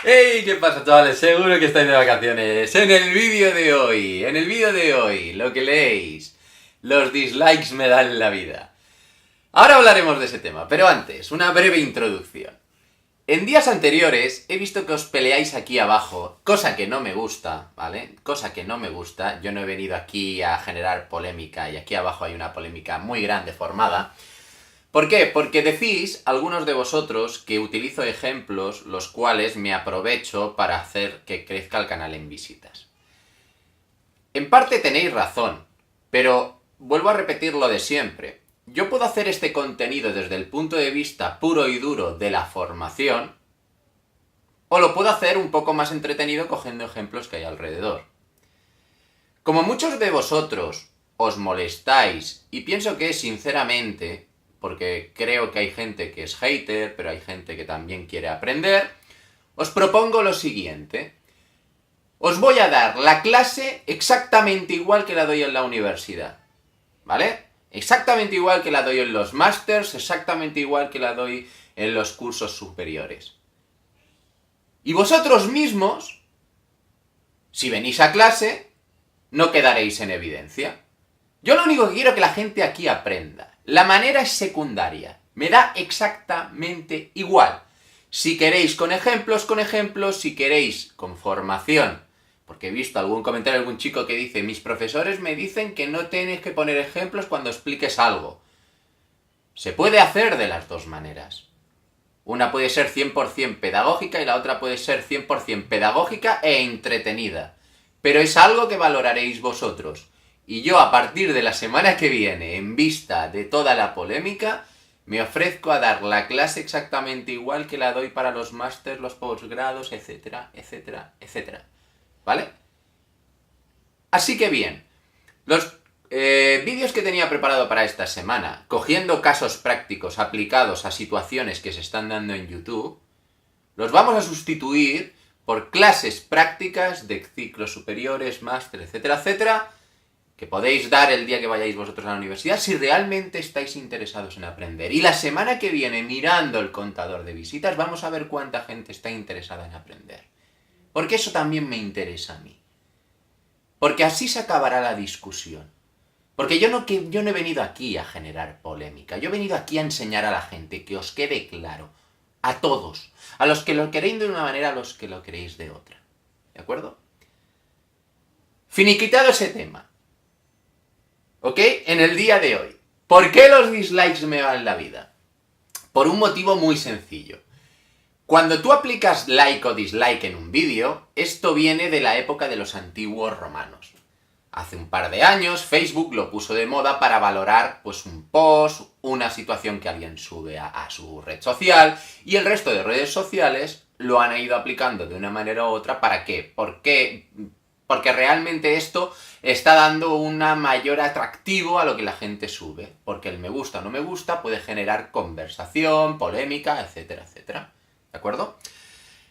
¡Hey! ¿Qué pasa, chavales? Seguro que estáis de vacaciones. En el vídeo de hoy, lo que leéis, los dislikes me dan la vida. Ahora hablaremos de ese tema, pero antes, una breve introducción. En días anteriores he visto que os peleáis aquí abajo, cosa que no me gusta, ¿vale? Cosa que no me gusta. Yo no he venido aquí a generar polémica y aquí abajo hay una polémica muy grande formada. ¿Por qué? Porque decís, algunos de vosotros, que utilizo ejemplos los cuales me aprovecho para hacer que crezca el canal en visitas. En parte tenéis razón, pero vuelvo a repetir lo de siempre. Yo puedo hacer este contenido desde el punto de vista puro y duro de la formación, o lo puedo hacer un poco más entretenido cogiendo ejemplos que hay alrededor. Como muchos de vosotros os molestáis, y pienso que sinceramente, porque creo que hay gente que es hater, pero hay gente que también quiere aprender, os propongo lo siguiente. Os voy a dar la clase exactamente igual que la doy en la universidad, ¿vale? Exactamente igual que la doy en los másters, exactamente igual que la doy en los cursos superiores. Y vosotros mismos, si venís a clase, no quedaréis en evidencia. Yo lo único que quiero es que la gente aquí aprenda. La manera es secundaria. Me da exactamente igual. Si queréis con ejemplos, si queréis con formación. Porque he visto algún comentario de algún chico que dice: mis profesores me dicen que no tienes que poner ejemplos cuando expliques algo. Se puede hacer de las dos maneras. Una puede ser 100% pedagógica y la otra puede ser 100% pedagógica e entretenida. Pero es algo que valoraréis vosotros. Y yo, a partir de la semana que viene, en vista de toda la polémica, me ofrezco a dar la clase exactamente igual que la doy para los másters, los posgrados, etcétera, etcétera, etcétera. ¿Vale? Así que bien, los vídeos que tenía preparado para esta semana, cogiendo casos prácticos aplicados a situaciones que se están dando en YouTube, los vamos a sustituir por clases prácticas de ciclos superiores, máster, etcétera, etcétera, que podéis dar el día que vayáis vosotros a la universidad si realmente estáis interesados en aprender. Y la semana que viene, mirando el contador de visitas, vamos a ver cuánta gente está interesada en aprender. Porque eso también me interesa a mí. Porque así se acabará la discusión. Porque yo no he venido aquí a generar polémica. Yo he venido aquí a enseñar a la gente, que os quede claro. A todos. A los que lo queréis de una manera, a los que lo queréis de otra. ¿De acuerdo? Finiquitado ese tema. ¿Ok? En el día de hoy. ¿Por qué los dislikes me van la vida? Por un motivo muy sencillo. Cuando tú aplicas like o dislike en un vídeo, esto viene de la época de los antiguos romanos. Hace un par de años, Facebook lo puso de moda para valorar pues un post, una situación que alguien sube a su red social, y el resto de redes sociales lo han ido aplicando de una manera u otra. ¿Para qué? Porque realmente esto está dando un mayor atractivo a lo que la gente sube. Porque el me gusta o no me gusta puede generar conversación, polémica, etcétera, etcétera. ¿De acuerdo?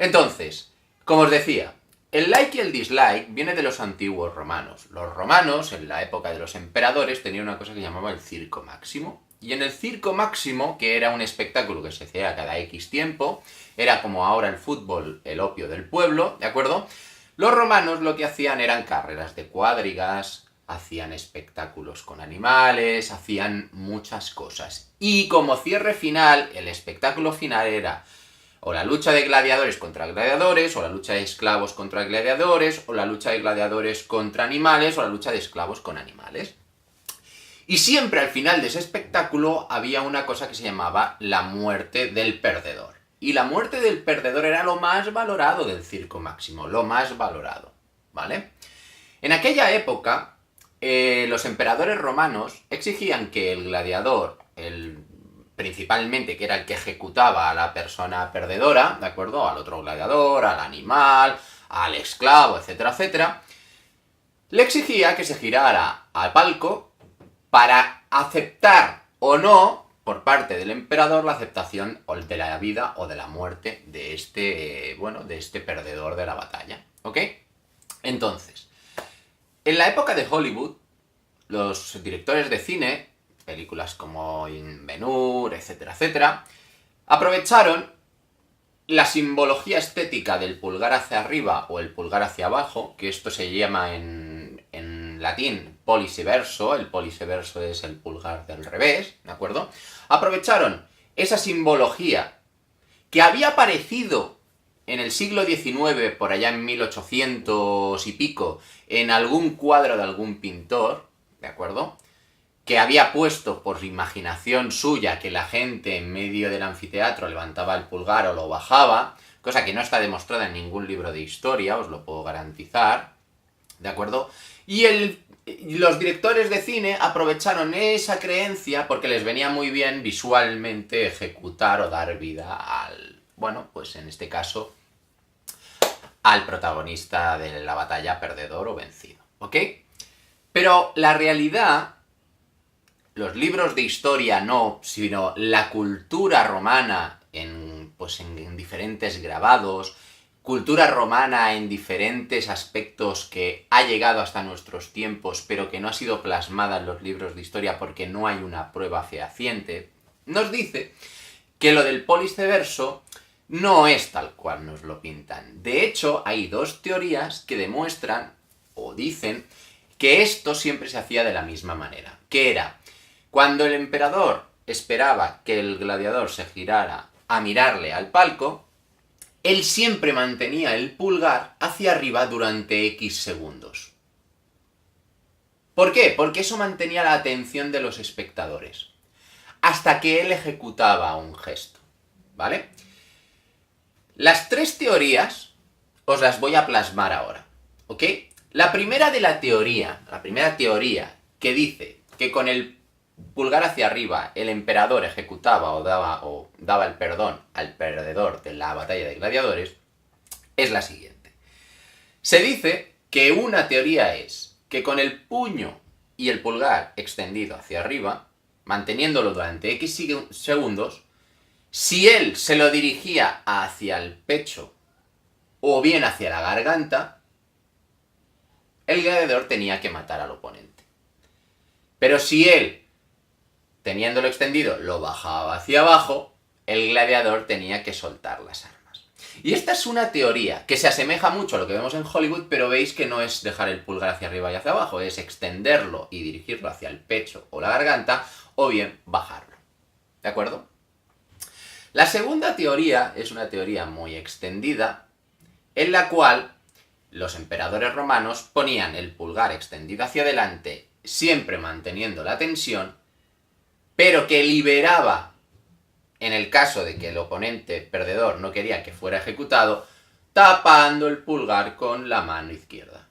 Entonces, como os decía, el like y el dislike viene de los antiguos romanos. Los romanos, en la época de los emperadores, tenían una cosa que llamaba el circo máximo. Y en el circo máximo, que era un espectáculo que se hacía cada X tiempo, era como ahora el fútbol, el opio del pueblo, ¿de acuerdo? Los romanos lo que hacían eran carreras de cuadrigas, hacían espectáculos con animales, hacían muchas cosas. Y como cierre final, el espectáculo final era o la lucha de gladiadores contra gladiadores, o la lucha de esclavos contra gladiadores, o la lucha de gladiadores contra animales, o la lucha de esclavos con animales. Y siempre al final de ese espectáculo había una cosa que se llamaba la muerte del perdedor. Y la muerte del perdedor era lo más valorado del circo máximo, lo más valorado, ¿vale? En aquella época, los emperadores romanos exigían que el gladiador, principalmente, que era el que ejecutaba a la persona perdedora, ¿de acuerdo? Al otro gladiador, al animal, al esclavo, etcétera, etcétera, le exigía que se girara al palco para aceptar o no, por parte del emperador, la aceptación de la vida o de la muerte de este perdedor de la batalla, ¿ok? Entonces, en la época de Hollywood, los directores de cine, películas como Ben-Hur, etcétera, etcétera, aprovecharon la simbología estética del pulgar hacia arriba o el pulgar hacia abajo, que esto se llama en latín polliceverso, el polliceverso es el pulgar del revés, ¿de acuerdo? Aprovecharon esa simbología que había aparecido en el siglo XIX, por allá en 1800 y pico, en algún cuadro de algún pintor, ¿de acuerdo?, que había puesto por imaginación suya que la gente en medio del anfiteatro levantaba el pulgar o lo bajaba, cosa que no está demostrada en ningún libro de historia, os lo puedo garantizar, ¿de acuerdo? Y los directores de cine aprovecharon esa creencia porque les venía muy bien visualmente ejecutar o dar vida al, bueno, pues en este caso, al protagonista de la batalla, perdedor o vencido, ¿ok? Pero la realidad, los libros de historia no, sino la cultura romana en diferentes grabados, cultura romana en diferentes aspectos que ha llegado hasta nuestros tiempos, pero que no ha sido plasmada en los libros de historia porque no hay una prueba fehaciente, nos dice que lo del polliceverso no es tal cual nos lo pintan. De hecho, hay dos teorías que demuestran o dicen que esto siempre se hacía de la misma manera, que era cuando el emperador esperaba que el gladiador se girara a mirarle al palco, él siempre mantenía el pulgar hacia arriba durante X segundos. ¿Por qué? Porque eso mantenía la atención de los espectadores, hasta que él ejecutaba un gesto, ¿vale? Las tres teorías os las voy a plasmar ahora, ¿ok? La primera teoría que dice que con el pulgar hacia arriba el emperador ejecutaba o daba el perdón al perdedor de la batalla de gladiadores, es la siguiente. Se dice que una teoría es que con el puño y el pulgar extendido hacia arriba, manteniéndolo durante X segundos, si él se lo dirigía hacia el pecho o bien hacia la garganta, el gladiador tenía que matar al oponente. Pero si él, teniéndolo extendido, lo bajaba hacia abajo, el gladiador tenía que soltar las armas. Y esta es una teoría que se asemeja mucho a lo que vemos en Hollywood, pero veis que no es dejar el pulgar hacia arriba y hacia abajo, es extenderlo y dirigirlo hacia el pecho o la garganta, o bien bajarlo. ¿De acuerdo? La segunda teoría es una teoría muy extendida, en la cual los emperadores romanos ponían el pulgar extendido hacia adelante, siempre manteniendo la tensión, pero que liberaba, en el caso de que el oponente perdedor no quería que fuera ejecutado, tapando el pulgar con la mano izquierda.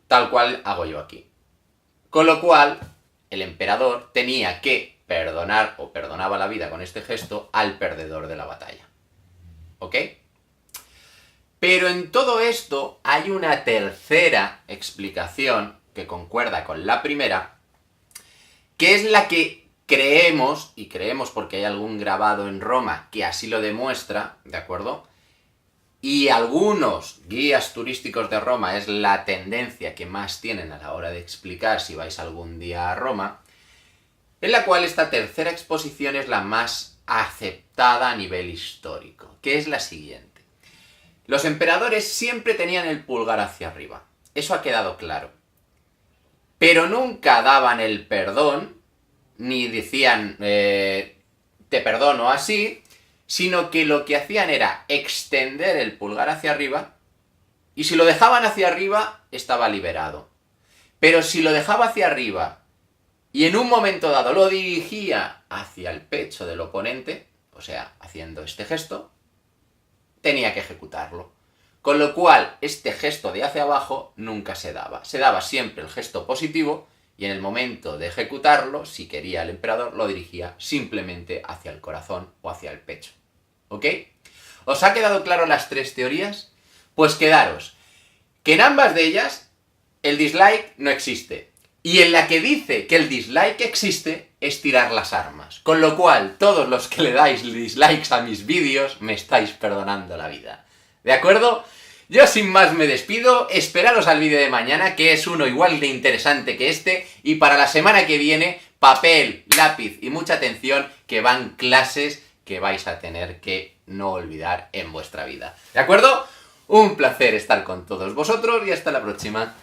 Tal cual hago yo aquí. Con lo cual, el emperador tenía que perdonar o perdonaba la vida con este gesto al perdedor de la batalla. ¿Ok? Pero en todo esto hay una tercera explicación que concuerda con la primera, que es la que creemos porque hay algún grabado en Roma que así lo demuestra, ¿de acuerdo? Y algunos guías turísticos de Roma es la tendencia que más tienen a la hora de explicar si vais algún día a Roma, en la cual esta tercera exposición es la más aceptada a nivel histórico, que es la siguiente. Los emperadores siempre tenían el pulgar hacia arriba, eso ha quedado claro, pero nunca daban el perdón, ni decían te perdono así, sino que lo que hacían era extender el pulgar hacia arriba, y si lo dejaban hacia arriba, estaba liberado. Pero si lo dejaba hacia arriba, y en un momento dado lo dirigía hacia el pecho del oponente, o sea, haciendo este gesto, tenía que ejecutarlo. Con lo cual, este gesto de hacia abajo nunca se daba. Se daba siempre el gesto positivo, y en el momento de ejecutarlo, si quería el emperador, lo dirigía simplemente hacia el corazón o hacia el pecho. ¿Ok? ¿Os ha quedado claro las tres teorías? Pues quedaros que en ambas de ellas el dislike no existe. Y en la que dice que el dislike existe es tirar las armas. Con lo cual, todos los que le dais dislikes a mis vídeos me estáis perdonando la vida. ¿De acuerdo? Yo sin más me despido, esperaros al vídeo de mañana, que es uno igual de interesante que este, y para la semana que viene, papel, lápiz y mucha atención, que van clases que vais a tener que no olvidar en vuestra vida. ¿De acuerdo? Un placer estar con todos vosotros y hasta la próxima.